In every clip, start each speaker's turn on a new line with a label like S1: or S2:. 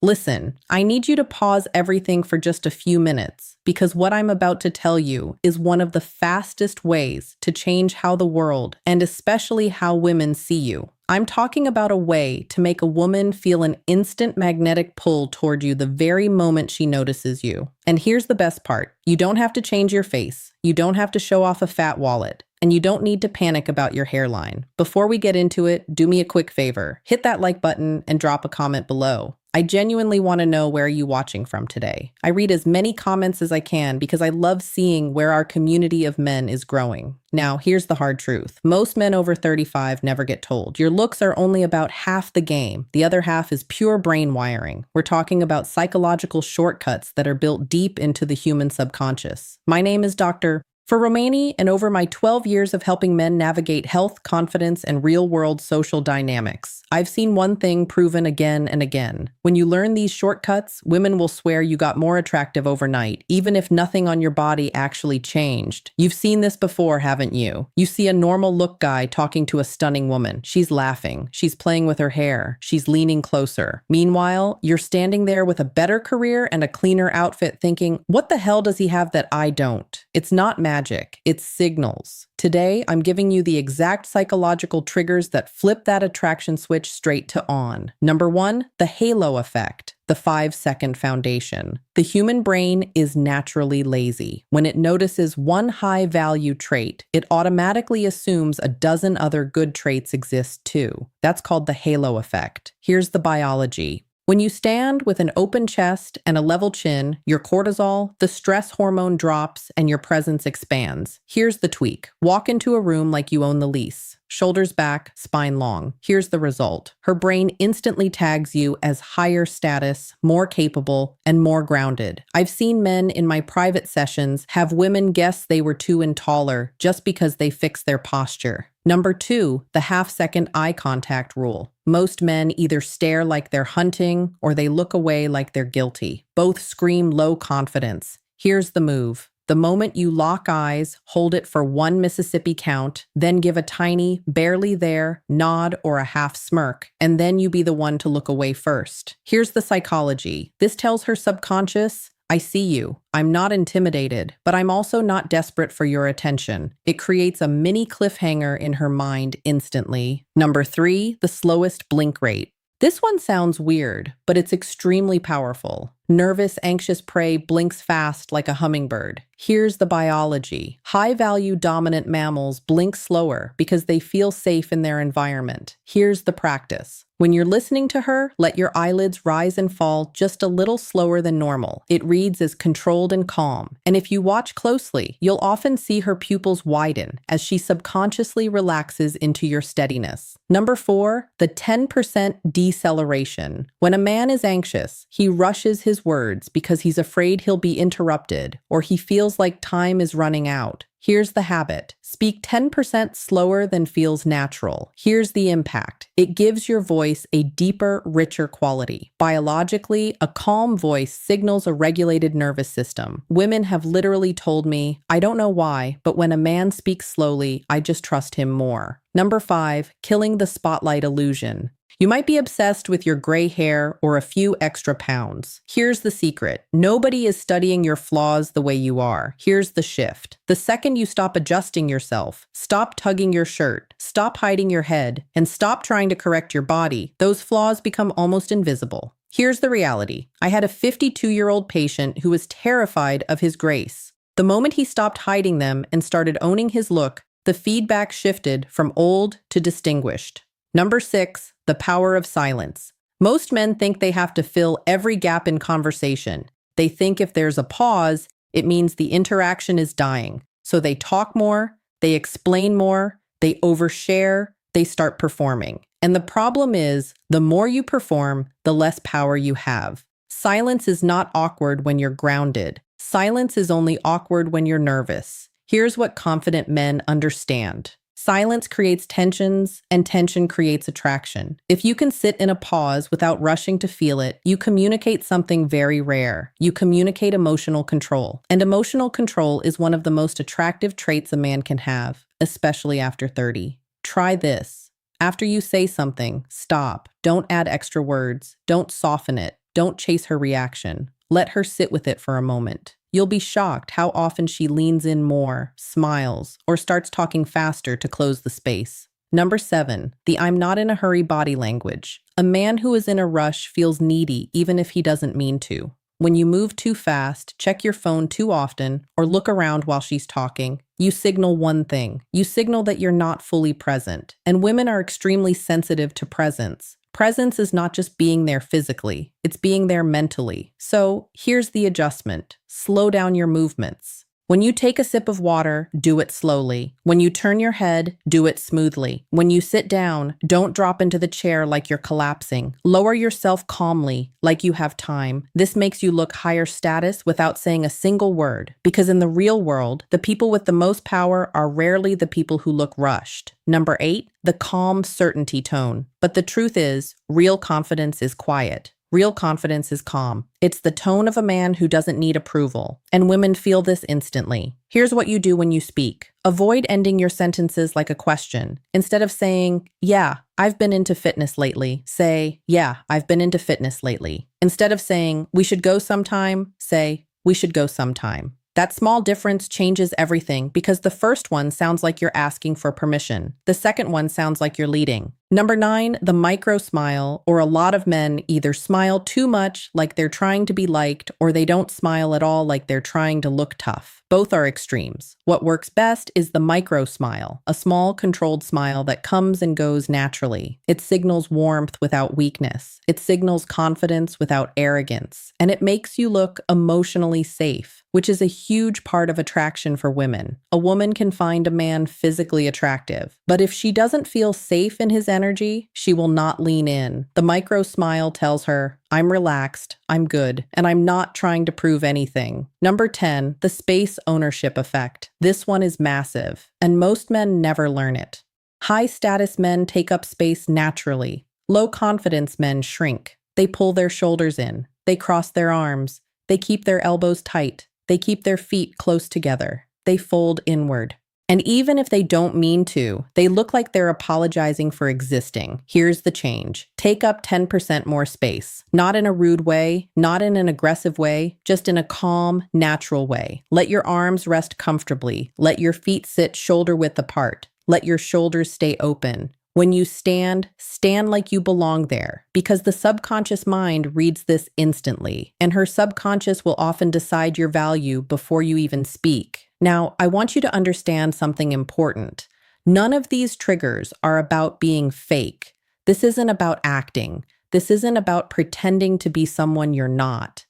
S1: Listen, I need you to pause everything for just a few minutes because what I'm about to tell you is one of the fastest ways to change how the world and especially how women see you. I'm talking about a way to make a woman feel an instant magnetic pull toward you the very moment she notices you. And here's the best part. You don't have to change your face. You don't have to show off a fat wallet. And you don't need to panic about your hairline. Before we get into it, do me a quick favor. Hit that like button and drop a comment below. I genuinely want to know where you're watching from today. I read as many comments as I can because I love seeing where our community of men is growing. Now, here's the hard truth. Most men over 35 never get told. Your looks are only about half the game. The other half is pure brain wiring. We're talking about psychological shortcuts that are built deep into the human subconscious. My name is Dr. For Romani, and over my 12 years of helping men navigate health, confidence, and real-world social dynamics, I've seen one thing proven again and again. When you learn these shortcuts, women will swear you got more attractive overnight, even if nothing on your body actually changed. You've seen this before, haven't you? You see a normal look guy talking to a stunning woman. She's laughing. She's playing with her hair. She's leaning closer. Meanwhile, you're standing there with a better career and a cleaner outfit thinking, what the hell does he have that I don't? It's not magic, it's signals. Today, I'm giving you the exact psychological triggers that flip that attraction switch straight to on. Number one, the halo effect, the 5-second foundation. The human brain is naturally lazy. When it notices one high-value trait, it automatically assumes a dozen other good traits exist too. That's called the halo effect. Here's the biology. When you stand with an open chest and a level chin, your cortisol, the stress hormone drops, and your presence expands. Here's the tweak. Walk into a room like you own the lease. Shoulders back, spine long. Here's the result. Her brain instantly tags you as higher status, more capable, and more grounded. I've seen men in my private sessions have women guess they were too taller just because they fixed their posture. Number two, the half-second eye contact rule. Most men either stare like they're hunting or they look away like they're guilty. Both scream low confidence. Here's the move. The moment you lock eyes, hold it for one Mississippi count, then give a tiny, barely there, nod or a half smirk, and then you be the one to look away first. Here's the psychology. This tells her subconscious, I see you. I'm not intimidated, but I'm also not desperate for your attention. It creates a mini cliffhanger in her mind instantly. Number three, the slowest blink rate. This one sounds weird, but it's extremely powerful. Nervous, anxious prey blinks fast like a hummingbird. Here's the biology. High-value dominant mammals blink slower because they feel safe in their environment. Here's the practice. When you're listening to her, let your eyelids rise and fall just a little slower than normal. It reads as controlled and calm. And if you watch closely, you'll often see her pupils widen as she subconsciously relaxes into your steadiness. Number four, the 10% deceleration. When a man is anxious, he rushes his words because he's afraid he'll be interrupted or he feels like time is running out. Here's the habit. Speak 10% slower than feels natural. Here's the impact. It gives your voice a deeper, richer quality. Biologically, a calm voice signals a regulated nervous system. Women have literally told me, I don't know why, but when a man speaks slowly, I just trust him more. Number five, killing the spotlight illusion. You might be obsessed with your gray hair or a few extra pounds. Here's the secret. Nobody is studying your flaws the way you are. Here's the shift. The second you stop adjusting yourself, stop tugging your shirt, stop hiding your head, and stop trying to correct your body, those flaws become almost invisible. Here's the reality. I had a 52-year-old patient who was terrified of his grace. The moment he stopped hiding them and started owning his look, the feedback shifted from old to distinguished. Number six, the power of silence. Most men think they have to fill every gap in conversation. They think if there's a pause, it means the interaction is dying. So they talk more, they explain more, they overshare, they start performing. And the problem is, the more you perform, the less power you have. Silence is not awkward when you're grounded. Silence is only awkward when you're nervous. Here's what confident men understand. Silence creates tensions, and tension creates attraction. If you can sit in a pause without rushing to feel it, you communicate something very rare. You communicate emotional control. And emotional control is one of the most attractive traits a man can have, especially after 30. Try this. After you say something, stop. Don't add extra words. Don't soften it. don't chase her reaction. Let her sit with it for a moment. You'll be shocked how often she leans in more, smiles, or starts talking faster to close the space. Number 7, the I'm not in a hurry body language. A man who is in a rush feels needy even if he doesn't mean to. When you move too fast, check your phone too often, or look around while she's talking, you signal one thing. You signal that you're not fully present. And women are extremely sensitive to presence. Presence is not just being there physically, it's being there mentally. So here's the adjustment. Slow down your movements. When you take a sip of water, do it slowly. When you turn your head, do it smoothly. When you sit down, don't drop into the chair like you're collapsing. Lower yourself calmly, like you have time. This makes you look higher status without saying a single word, because in the real world, the people with the most power are rarely the people who look rushed. Number 8, the calm certainty tone. But the truth is, real confidence is quiet. Real confidence is calm. It's the tone of a man who doesn't need approval, and women feel this instantly. Here's what you do when you speak. Avoid ending your sentences like a question. Instead of saying, yeah, I've been into fitness lately, say, yeah, I've been into fitness lately. Instead of saying, we should go sometime, say, we should go sometime. That small difference changes everything because the first one sounds like you're asking for permission. The second one sounds like you're leading. Number 9, the micro smile, or a lot of men either smile too much like they're trying to be liked, or they don't smile at all like they're trying to look tough. Both are extremes. What works best is the micro smile, a small controlled smile that comes and goes naturally. It signals warmth without weakness. It signals confidence without arrogance. And it makes you look emotionally safe, which is a huge part of attraction for women. A woman can find a man physically attractive, but if she doesn't feel safe in his energy, she will not lean in. The micro smile tells her, I'm relaxed, I'm good, and I'm not trying to prove anything. Number 10, the space ownership effect. This one is massive, and most men never learn it. High status men take up space naturally. Low confidence men shrink. They pull their shoulders in. They cross their arms. They keep their elbows tight. They keep their feet close together. They fold inward. And even if they don't mean to, they look like they're apologizing for existing. Here's the change. Take up 10% more space. Not in a rude way, not in an aggressive way, just in a calm, natural way. Let your arms rest comfortably. Let your feet sit shoulder width apart. Let your shoulders stay open. When you stand, stand like you belong there, because the subconscious mind reads this instantly, and her subconscious will often decide your value before you even speak. Now, I want you to understand something important. None of these triggers are about being fake. This isn't about acting. This isn't about pretending to be someone you're not.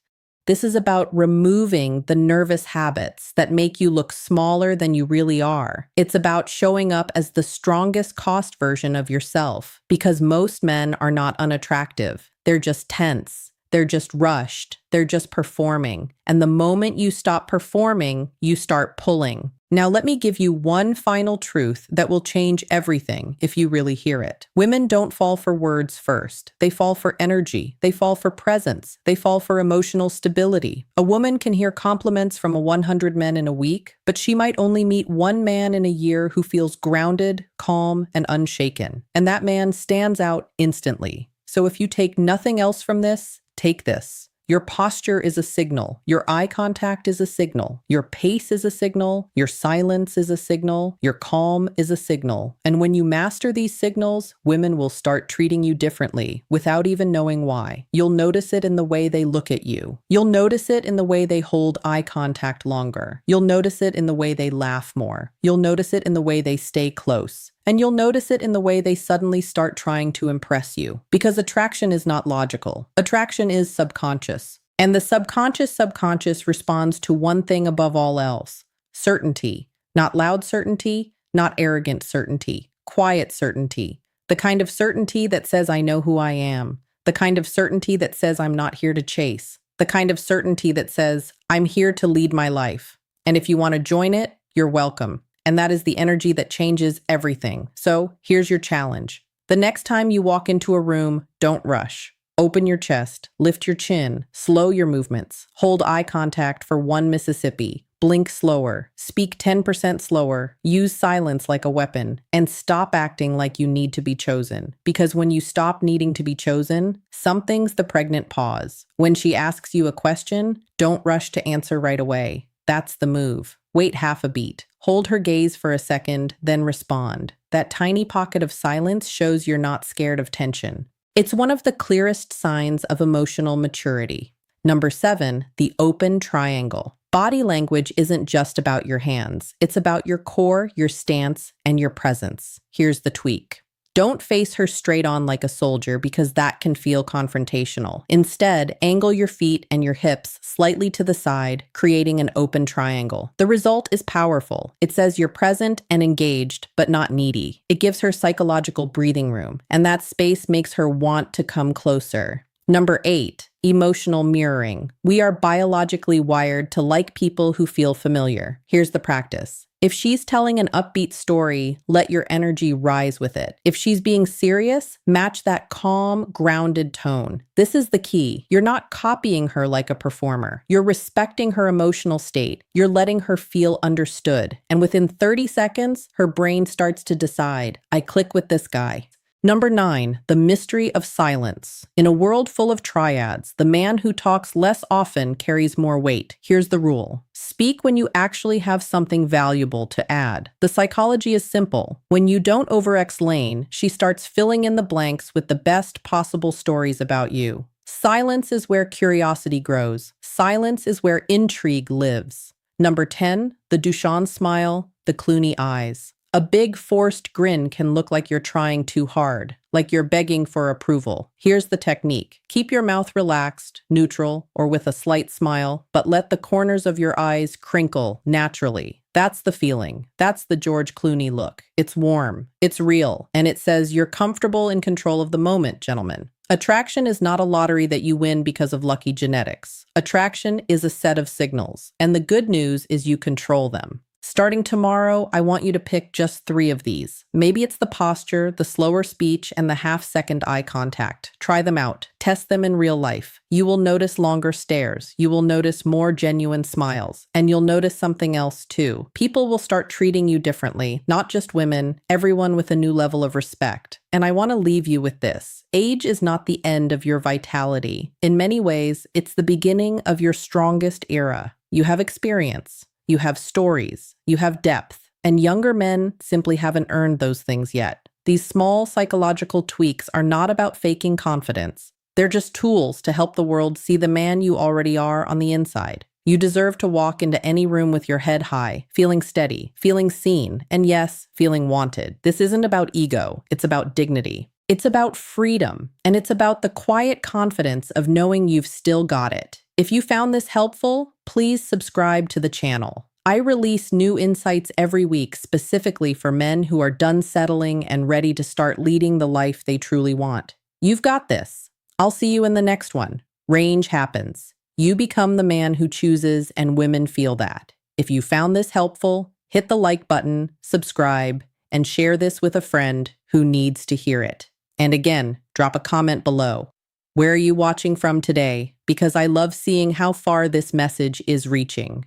S1: This is about removing the nervous habits that make you look smaller than you really are. It's about showing up as the strongest cost version of yourself, because most men are not unattractive. They're just tense. They're just rushed. They're just performing. And the moment you stop performing, you start pulling. Now, let me give you one final truth that will change everything if you really hear it. Women don't fall for words first. They fall for energy. They fall for presence. They fall for emotional stability. A woman can hear compliments from 100 men in a week, but she might only meet one man in a year who feels grounded, calm, and unshaken. And that man stands out instantly. So if you take nothing else from this, take this. Your posture is a signal. Your eye contact is a signal. Your pace is a signal. Your silence is a signal. Your calm is a signal. And when you master these signals, women will start treating you differently without even knowing why. You'll notice it in the way they look at you. You'll notice it in the way they hold eye contact longer. You'll notice it in the way they laugh more. You'll notice it in the way they stay close. And you'll notice it in the way they suddenly start trying to impress you. Because attraction is not logical. Attraction is subconscious. And the subconscious responds to one thing above all else: certainty. Not loud certainty, not arrogant certainty. Quiet certainty. The kind of certainty that says, I know who I am. The kind of certainty that says, I'm not here to chase. The kind of certainty that says, I'm here to lead my life. And if you want to join it, you're welcome. And that is the energy that changes everything. So here's your challenge. The next time you walk into a room, don't rush. Open your chest, lift your chin, slow your movements, hold eye contact for 1 Mississippi, Blink slower, speak 10% slower, use silence like a weapon, and stop acting like you need to be chosen. Because when you stop needing to be chosen, something's the pregnant pause. When she asks you a question, don't rush to answer right away. That's the move. Wait half a beat. Hold her gaze for a second, then respond. That tiny pocket of silence shows you're not scared of tension. It's one of the clearest signs of emotional maturity. Number 7, the open triangle. Body language isn't just about your hands. It's about your core, your stance, and your presence. Here's the tweak. Don't face her straight on like a soldier because that can feel confrontational. Instead, angle your feet and your hips slightly to the side, creating an open triangle. The result is powerful. It says you're present and engaged, but not needy. It gives her psychological breathing room, and that space makes her want to come closer. Number 8, emotional mirroring. We are biologically wired to like people who feel familiar. Here's the practice. If she's telling an upbeat story, let your energy rise with it. If she's being serious, match that calm, grounded tone. This is the key. You're not copying her like a performer. You're respecting her emotional state. You're letting her feel understood. And within 30 seconds, her brain starts to decide, I click with this guy. Number 9, the mystery of silence. In a world full of triads, the man who talks less often carries more weight. Here's the rule. Speak when you actually have something valuable to add. The psychology is simple. When you don't over-explain, she starts filling in the blanks with the best possible stories about you. Silence is where curiosity grows. Silence is where intrigue lives. Number 10, the Duchamp smile, the Clooney eyes. A big forced grin can look like you're trying too hard, like you're begging for approval. Here's the technique. Keep your mouth relaxed, neutral, or with a slight smile, but let the corners of your eyes crinkle naturally. That's the feeling. That's the George Clooney look. It's warm, it's real, and it says you're comfortable in control of the moment, gentlemen. Attraction is not a lottery that you win because of lucky genetics. Attraction is a set of signals, and the good news is you control them. Starting tomorrow, I want you to pick just 3 of these. Maybe it's the posture, the slower speech, and the half-second eye contact. Try them out. Test them in real life. You will notice longer stares. You will notice more genuine smiles. And you'll notice something else too. People will start treating you differently, not just women, everyone with a new level of respect. And I want to leave you with this. Age is not the end of your vitality. In many ways, it's the beginning of your strongest era. You have experience. You have stories, you have depth, and younger men simply haven't earned those things yet. These small psychological tweaks are not about faking confidence. They're just tools to help the world see the man you already are on the inside. You deserve to walk into any room with your head high, feeling steady, feeling seen, and yes, feeling wanted. This isn't about ego, it's about dignity. It's about freedom, and it's about the quiet confidence of knowing you've still got it. If you found this helpful, please subscribe to the channel. I release new insights every week specifically for men who are done settling and ready to start leading the life they truly want. You've got this. I'll see you in the next one. Range happens. You become the man who chooses, and women feel that. If you found this helpful, hit the like button, subscribe, and share this with a friend who needs to hear it. And again, drop a comment below. Where are you watching from today? Because I love seeing how far this message is reaching.